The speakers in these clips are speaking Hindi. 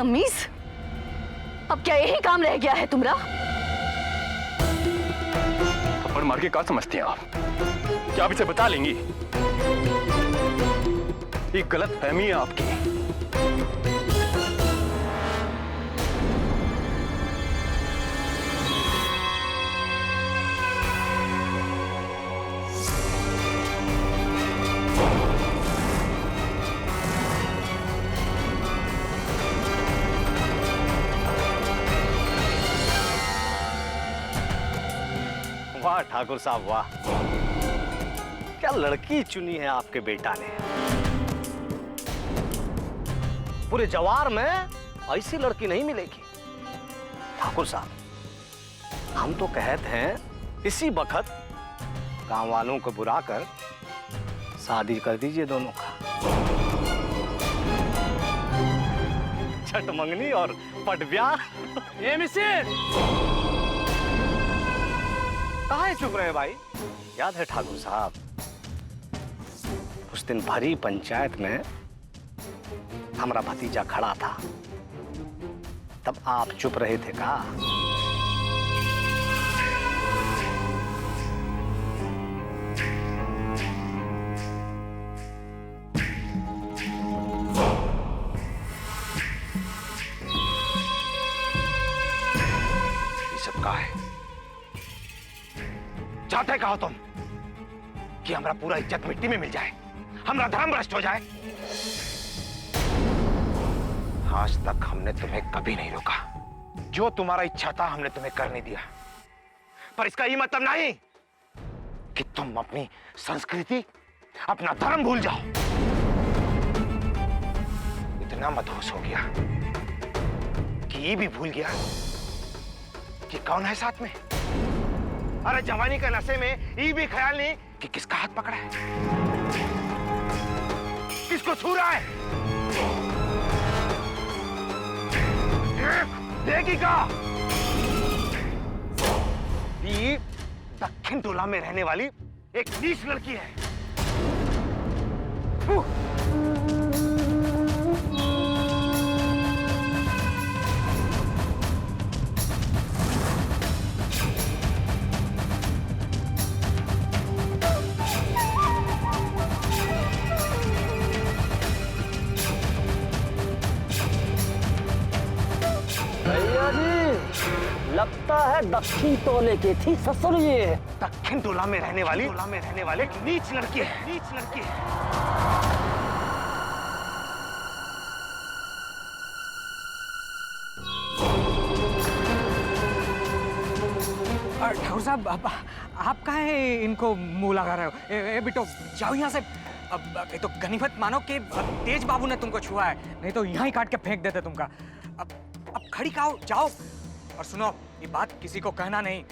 बदतमीज, अब क्या यही काम रह गया है तुम्हारा? थप्पड़ मार के क्या समझती हैं आप? क्या आप इसे बता लेंगी? ये गलत फहमी है आपकी। वाह ठाकुर साहब वाह, क्या लड़की चुनी है आपके बेटा ने। पूरे जवार में ऐसी लड़की नहीं मिलेगी। ठाकुर साहब, हम तो कहते हैं इसी वक्त गांव वालों को बुलाकर शादी कर दीजिए दोनों का। छठ मंगनी और पट ब्याह। ये मिसिर कहाँ चुप रहे भाई? याद है ठाकुर साहब, उस दिन भरी पंचायत में हमारा भतीजा खड़ा था, तब आप चुप रहे थे का? ये सब का है? चाहते कहो तुम कि हमारा पूरा इज्जत मिट्टी में मिल जाए, हमारा धर्म भ्रष्ट हो जाए? आज तक हमने तुम्हें कभी नहीं रोका। जो तुम्हारा इच्छा था हमने तुम्हें करने दिया, पर इसका ये मतलब नहीं कि तुम अपनी संस्कृति, अपना धर्म भूल जाओ। इतना मदहोश हो गया कि ये भी भूल गया कि कौन है साथ में। अरे जवानी के नशे में ये भी ख्याल नहीं कि किसका हाथ पकड़ा है, किसको छू रहा है। देखी का ये दक्षिण टोला में रहने वाली एक नीच लड़की है। लगता है दक्षिण टोले की थी ससुर ये। दक्षिण टोला में रहने वाले नीच लड़की है, नीच लड़की है। ठाकुर साहब, आप कहाँ है इनको मुंह लगा रहे हो? ए बेटो जाओ यहाँ से। अब ये तो गनीमत मानो कि तेज बाबू ने तुमको छुआ है, नहीं तो यहाँ ही काट के फेंक देते तुमका। अब खड़ी खाओ, जाओ। और सुनो, ये बात किसी को कहना नहीं,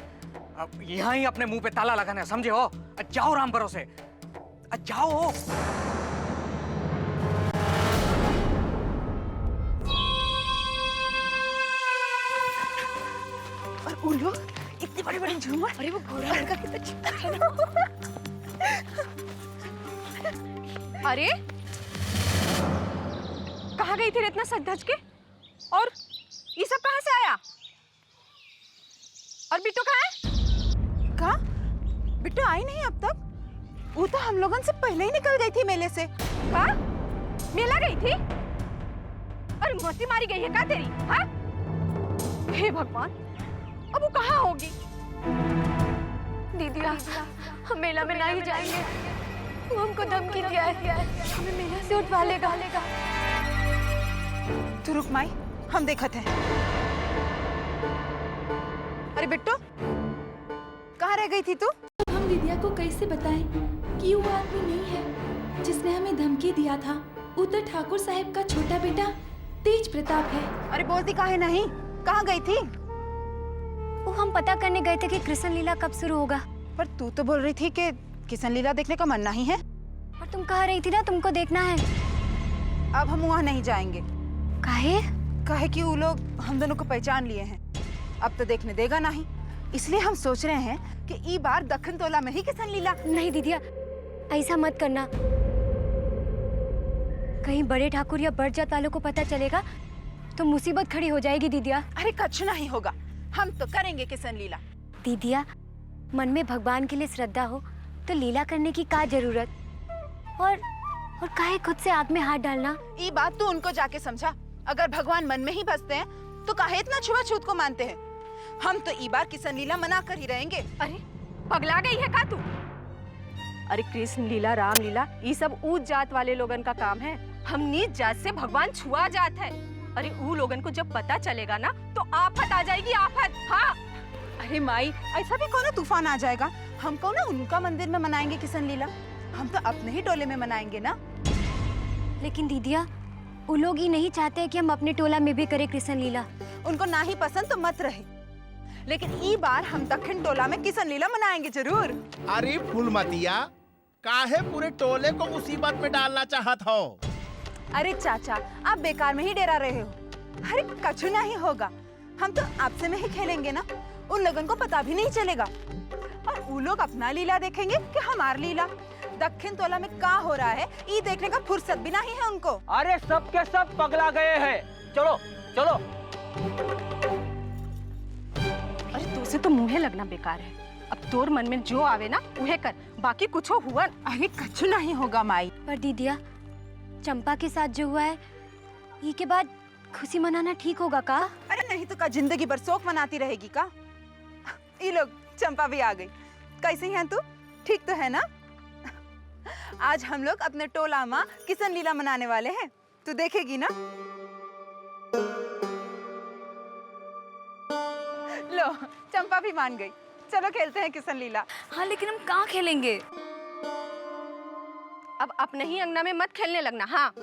अब यहाँ ही अपने मुंह पे ताला लगाना है, समझे हो? जाओ राम भरोसे, जाओ। और वो लोग इतनी बड़ी झूमर, अरे वो गोरा लड़का कितना चिकना है ना। अरे कहाँ गई थी इतना सज धज के? और ये सब कहाँ से आया? और बिट्टू कहाँ है? कहाँ? बिट्टू आई नहीं अब तक। वो तो हम लोगों से पहले ही निकल गई थी मेले से। हाँ? मेला गई थी? और मस्ती मारी गई है क्या तेरी? हाँ? हे भगवान, अब वो कहाँ होगी? दीदी हम मेला में नहीं जाएंगे, वो हमको धमकी दिया है, हमें मेला से उठवा लेगा। तू रुक माई, हम देखते हैं। अरे बिट्टू, कहाँ रह गई थी तू? हम दीदिया को कैसे बताएं कि वो आदमी नहीं है जिसने हमें धमकी दिया था। वो तो ठाकुर साहब का छोटा बेटा तेज प्रताप है। अरे बोलती काहे नहीं, कहाँ गई थी? वो हम पता करने गए थे कि कृष्ण लीला कब शुरू होगा। पर तू तो बोल रही थी कि कृष्ण लीला देखने का मन नहीं है। और तुम कह रही थी ना तुमको देखना है। अब हम वहाँ नहीं जाएंगे। काहे कि वो लोग हम दोनों को पहचान लिए हैं, अब तो देखने देगा नहीं। इसलिए हम सोच रहे हैं कि ई बार दक्षिण टोला में ही कृष्ण लीला। नहीं दीदिया, ऐसा मत करना। कहीं बड़े ठाकुर या बड़ जात वालों को पता चलेगा तो मुसीबत खड़ी हो जाएगी दीदिया। अरे कुछ नहीं होगा, हम तो करेंगे किशन लीला। दीदिया, मन में भगवान के लिए श्रद्धा हो तो लीला करने की क्या जरूरत, और काहे खुद से आग में हाथ डालना। ये बात तू उनको जाके समझा। अगर भगवान मन में ही बसते हैं तो काहे इतना छुआछूत को मानते हैं। हम तो ई बार किशन लीला मना कर ही रहेंगे। अरे पगला गई है का तू? अरे कृष्ण लीला, राम लीला, ये सब ऊंच जात वाले लोगन का काम है। हम नीच जात से भगवान छुआ जात है। अरे ऊ लोगन को जब पता चलेगा ना तो आफत आ जाएगी, आफत। हाँ अरे माई, ऐसा भी कौन तूफान आ जाएगा। हम कौन उनका मंदिर में मनाएंगे किशन लीला, हम तो अपने ही टोले में मनाएंगे ना। लेकिन दीदिया, वो लोग ही नहीं चाहते कि हम अपने टोला में भी करें कृष्ण लीला। उनको ना ही पसंद तो मत रहे, लेकिन ई बार हम दक्षिण टोला में किशन लीला मनाएंगे जरूर। अरे फूलमतिया, काहे पूरे टोले को मुसीबत में डालना चाहत हो? अरे चाचा, आप बेकार में ही डरा रहे हो। अरे कछु नहीं होगा, हम तो आपसे में ही खेलेंगे ना, उन लोगों को पता भी नहीं चलेगा। और वो लोग अपना लीला देखेंगे कि हमार लीला। दक्षिण टोला में क्या हो रहा है ये देखने का फुर्सत भी नहीं है उनको। अरे सब के सब पगला गए हैं। चलो चलो। अरे तुझसे तो मुँहे लगना बेकार है। अब तोर मन में जो आवे ना उहे कर, बाकी कुछ हुआ। अरे कछु नहीं होगा माई। पर दीदिया, चंपा के साथ जो हुआ है, ये के बाद खुशी मनाना ठीक होगा का? अरे नहीं तो का जिंदगी भर शोक मनाती रहेगी का? ये लोग, चंपा भी आ गई। कैसी है तू? ठीक तो है ना? आज हम लोग अपने टोला में किशन लीला मनाने वाले हैं, तू देखेगी ना। लो, चंपा भी मान गई। चलो खेलते हैं किशन लीला। हाँ, लेकिन हम कहाँ खेलेंगे? अब अपने ही अंगना में मत खेलने लगना। हाँ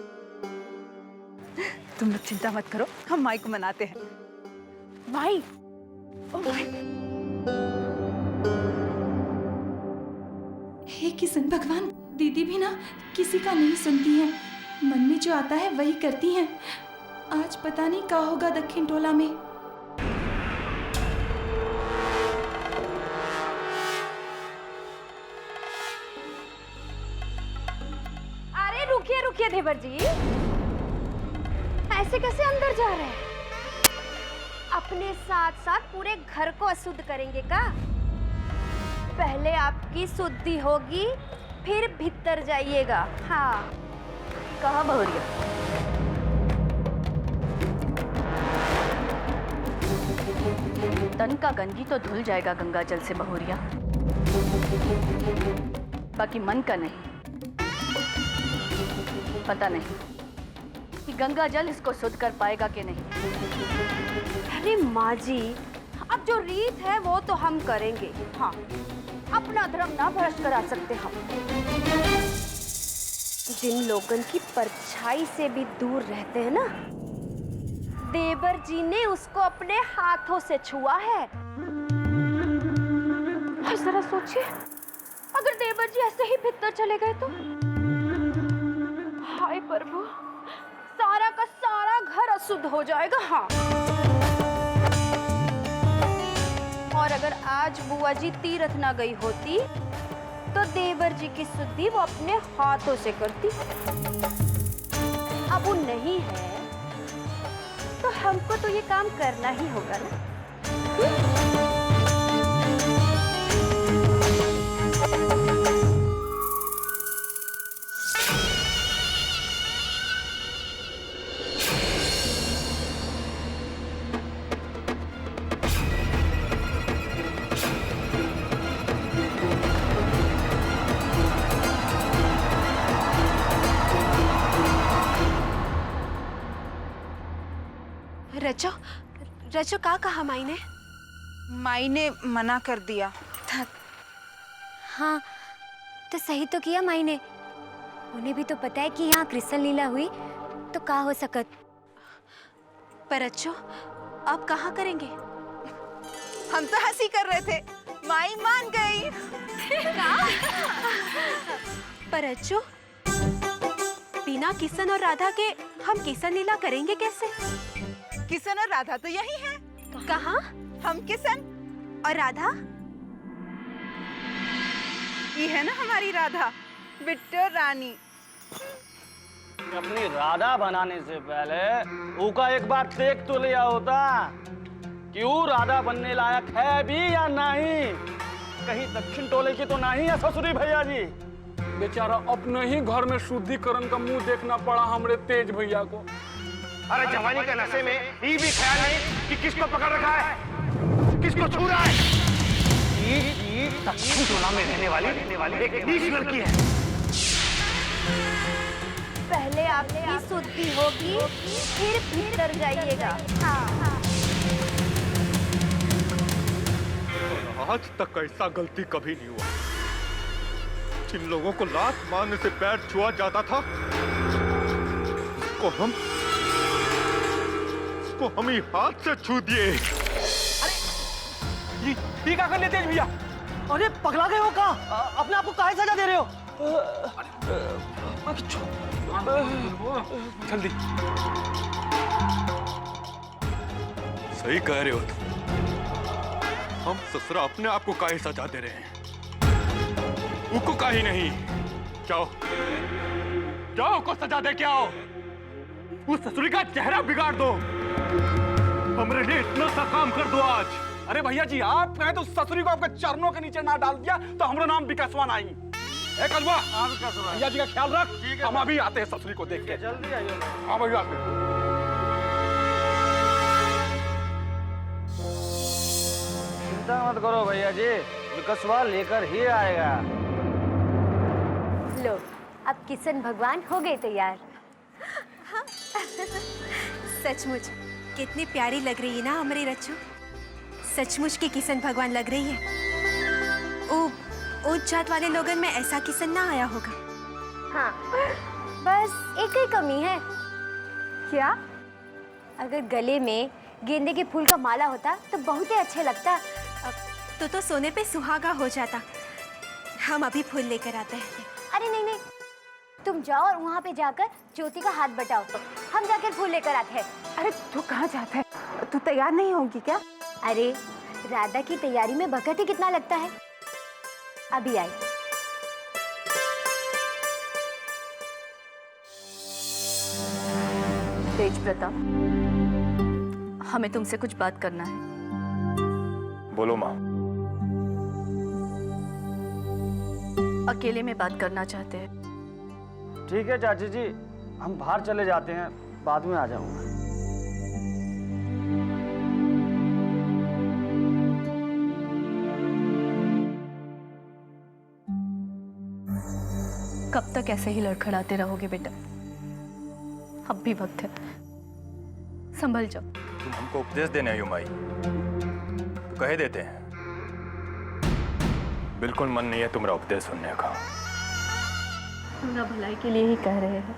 तुम लोग चिंता मत करो, हम माई को मनाते हैं। माई, ओ माई। हे किशन भगवान, दीदी भी ना किसी का नहीं सुनती है, मन में जो आता है वही करती हैं। आज पता नहीं क्या होगा दक्षिण टोला में। अरे रुकिए रुकिए देवर जी, ऐसे कैसे अंदर जा रहे हैं? अपने साथ साथ पूरे घर को अशुद्ध करेंगे का? पहले आपकी शुद्धि होगी, फिर भीतर जाइएगा। हाँ, कहा बहुरिया? तन का गंदगी तो धुल जाएगा गंगा जल से बहुरिया, बाकी मन का नहीं। पता नहीं कि गंगा जल इसको शुद्ध कर पाएगा कि नहीं। अरे माँ जी, अब जो रीत है वो तो हम करेंगे। हाँ, अपना धर्म ना भ्रष्ट करा सकते हम। जिन लोगन की परछाई से भी दूर रहते हैं ना, देवर जी ने उसको अपने हाथों से छुआ है। और जरा सोचिए, अगर देवर जी ऐसे ही भीतर चले गए तो? हाय प्रभु, सारा का सारा घर अशुद्ध हो जाएगा। हाँ, और अगर आज बुआ जी तीर्थ ना गई होती तो देवर जी की शुद्धि वो अपने हाथों से करती। अब वो नहीं है तो हमको तो ये काम करना ही होगा ना। रचो रचो, का कहा माई ने? माई ने मना कर दिया। हाँ, तो सही तो किया माई ने। उन्हें भी तो पता है कि यहाँ कृष्ण लीला हुई तो का हो सकत। पर अच्छो, अब कहाँ करेंगे? हम तो हंसी कर रहे थे, माई मान गई। पर अच्छो, बिना किशन और राधा के हम किशन लीला करेंगे कैसे? किशन और राधा तो यही हैं। कहाँ? हम किशन और राधा, ये है ना हमारी राधा, बिट्टो रानी। कि अपनी राधा बनाने से पहले ऊका एक बार देख तो लिया होता कि वो राधा बनने लायक है भी या नहीं। कहीं दक्षिण टोले की तो नहीं है ससुरी भैया जी? बेचारा अपने ही घर में शुद्धिकरण का मुंह देखना पड़ा हमरे तेज भैया को। अरे जवानी के नशे में ये भी ख्याल नहीं कि किसको पकड़ रखा है, किसको छू रहा है। ये दक्षिण टोला में रहने वाली एक नीच लड़की है। पहले आपकी शुद्धि होगी, फिर भीतर जाइएगा। हाँ। आज तक ऐसा गलती कभी नहीं हुआ। जिन लोगों को लात मारने से पैर छुआ जाता था उसको हम ही हाथ से छू दिए। ये क्या कर लेते हैं भैया? अरे पगला गए हो का? अपने आप को काहे सजा दे रहे हो? जल्दी। सही कह रहे हो तुम। हम ससुरा अपने आप को काहे सजा दे रहे हैं, उसको काहे नहीं। जाओ जाओ को सजा दे के आओ। उस ससुरी का चेहरा बिगाड़ दो। हमरे लिए इतना सा काम कर दो आज। अरे भैया जी, आप कहें तो ससुरी को आपके चरणों के नीचे ना डाल दिया तो हमारा नाम विकासवा नहीं। ए कलवा, भैया जी का ख्याल रख। हम अभी आते हैं ससुरी को देख के। जल्दी आइए। हाँ भैया। चिंता मत करो भैया जी, विकासवा लेकर ही आएगा। लो, अब किशन भगवान हो गए तैयार। हाँ। सचमुच कितनी प्यारी लग रही है ना हमारी रच्चू। सचमुच की किशन भगवान लग रही है। उच्च जात वाले लोगन में ऐसा किशन ना आया होगा। हाँ, बस एक ही कमी है। क्या? अगर गले में गेंदे के फूल का माला होता तो बहुत ही अच्छे लगता। तो सोने पे सुहागा हो जाता। हम अभी फूल लेकर आते हैं। अरे नहीं नहीं, तुम जाओ और वहाँ पे जाकर ज्योति का हाथ बटाओ। हम जाकर फूल लेकर आते हैं। अरे तू कहाँ जाता है? तू तैयार नहीं होगी क्या? अरे राधा की तैयारी में वक्त ही कितना लगता है। अभी आई। तेज प्रताप, हमें तुमसे कुछ बात करना है। बोलो माँ। अकेले में बात करना चाहते हैं। ठीक है चाची जी, हम बाहर चले जाते हैं, बाद में आ जाऊंगा। कब तक ऐसे ही लड़खड़ाते रहोगे बेटा? अब भी वक्त है, संभल जाओ। तुम हमको उपदेश देने आई हो माई, तो कह देते हैं। बिल्कुल मन नहीं है तुम्हारा उपदेश सुनने का। हमरा भलाई के लिए ही कह रहे हैं।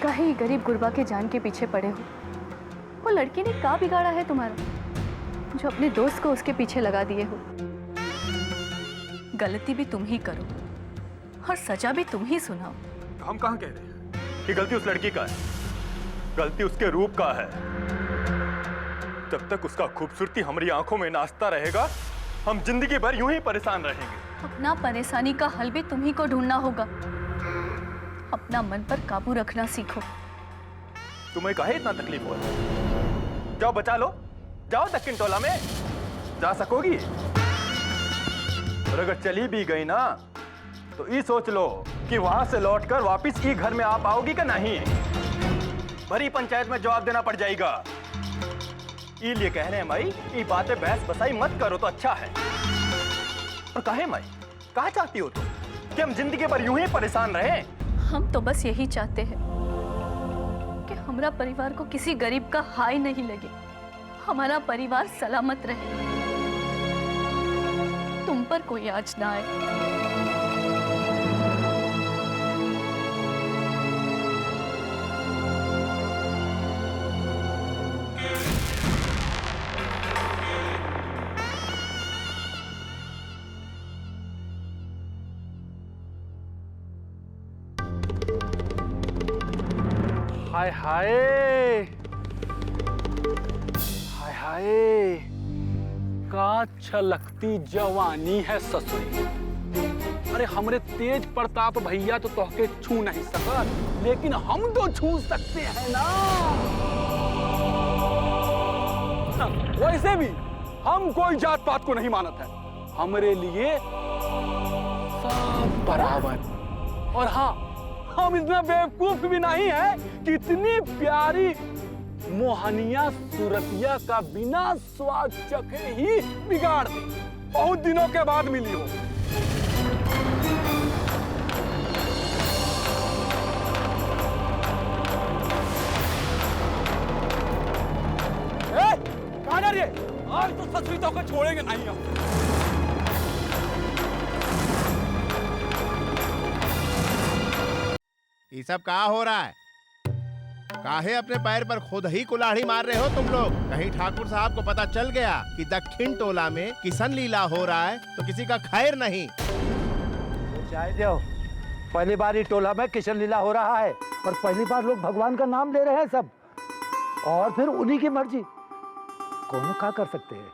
काहे गरीब गुरबा के जान के पीछे पड़े हो? वो लड़की ने क्या बिगाड़ा है तुम्हारा, जो अपने दोस्त को उसके पीछे लगा दिए हो? गलती भी तुम ही करो और सजा भी तुम ही सुनाओ। तो हम कहाँ कह रहे हैं कि गलती उस लड़की का है? गलती उसके रूप का है। जब तक उसका खूबसूरती हमारी आंखों में नाचता रहेगा, हम जिंदगी भर यूं ही परेशान रहेंगे। अपना परेशानी का हल भी तुम्ही को ढूंढना होगा। अपना मन पर काबू रखना सीखो। तुम्हें काहे इतना तकलीफ हो रहा है? जाओ बचा लो, जाओ दक्षिण टोला में। जा सकोगी? और अगर चली भी गई ना, तो ये सोच लो कि वहां से लौटकर वापस ही घर में आ पाओगी कि नहीं। भरी पंचायत में जवाब देना पड़ जाएगा। इसलिए कह रहे हैं भाई, ये बातें बहस बसाई मत करो तो अच्छा है। और काहे माई, कहा चाहती हो तुम कि हम जिंदगी भर यूं ही परेशान रहे? हम तो बस यही चाहते हैं कि हमारा परिवार को किसी गरीब का हाय नहीं लगे, हमारा परिवार सलामत रहे, तुम पर कोई आँच ना आए। हाय हाय हाय हाय, का छलकती जवानी है ससुरी। अरे हमरे तेज प्रताप भैया तो तोहके छू नहीं सकत, लेकिन हम तो छू सकते हैं ना। वैसे भी हम कोई जात पात को नहीं मानत है, हमरे लिए सब बराबर। और हाँ, हम इतना बेवकूफ भी नहीं है कि इतनी प्यारी मोहनिया सूरतिया का बिना स्वाद चखे ही बिगाड़ दे। बहुत दिनों के बाद मिली हो। कहाँ जा रही है? आज तो ससुरीतों को छोड़ेंगे नहीं हम। ये सब कहाँ हो रहा है? काहे अपने पैर पर खुद ही कुल्हाड़ी मार रहे हो तुम लोग? कहीं ठाकुर साहब को पता चल गया कि दक्षिण टोला में किशन लीला हो रहा है तो किसी का खैर नहीं। चाहे जाओ, पहली बार ही टोला में किशन लीला हो रहा है और पहली बार लोग भगवान का नाम ले रहे हैं सब, और फिर उन्हीं की मर्जी। कौन क्या कर सकते हैं?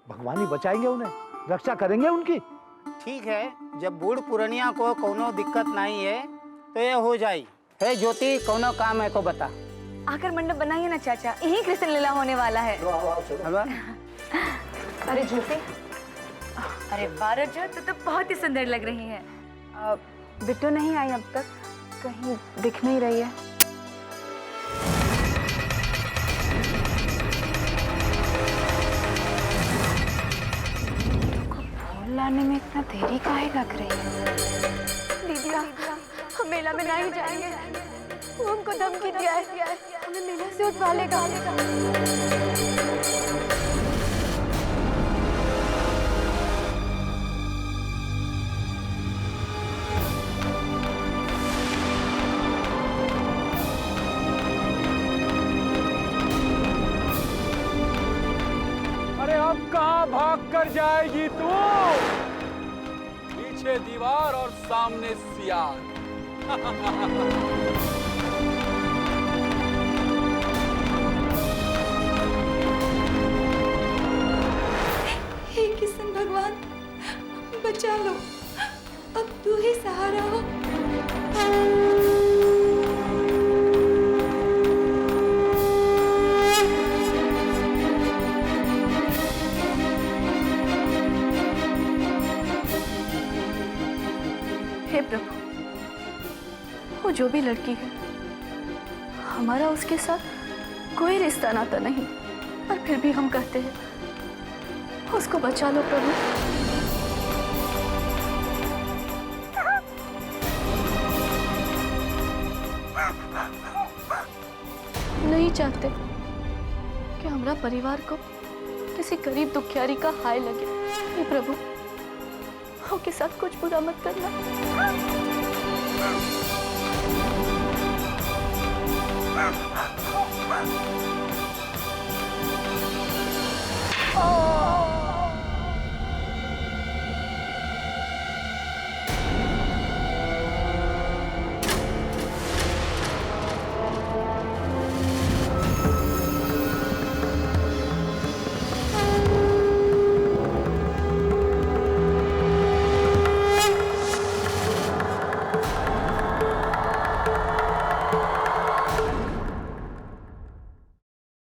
भगवान ही बचाएंगे उन्हें, रक्षा करेंगे उनकी। ठीक है, जब बूढ़ पुरनिया को कोनो दिक्कत नहीं है तो ये हो जाए। है ज्योति, कोनो काम है को बता। आकर मंडप बनाइए ना चाचा, यही कृष्ण लीला होने वाला है। अरे ज्योति, अरे वाह जो तो बहुत ही सुंदर लग रही है। बिट्टू नहीं आई अब तक, कहीं दिख नहीं रही है। फूल लाने में इतना देरी काहे लग रही है? दीदिया, हम मेला में नहीं जाएंगे, वो हमको धमकी दिया है, हमें मेला से उठवा लेगा। अरे अब कहाँ भाग कर जाएगी तू? पीछे दीवार और सामने सियार। हे किशन भगवान, बचा लो, अब तू ही सहारा हो। हे प्रभु, वो जो भी लड़की है, हमारा उसके साथ कोई रिश्ता नाता नहीं, और फिर भी हम कहते हैं उसको बचा लो प्रभु। नहीं चाहते कि हमारा परिवार को किसी गरीब दुखियारी का हाय लगे। हे प्रभु, उसके साथ कुछ बुरा मत करना।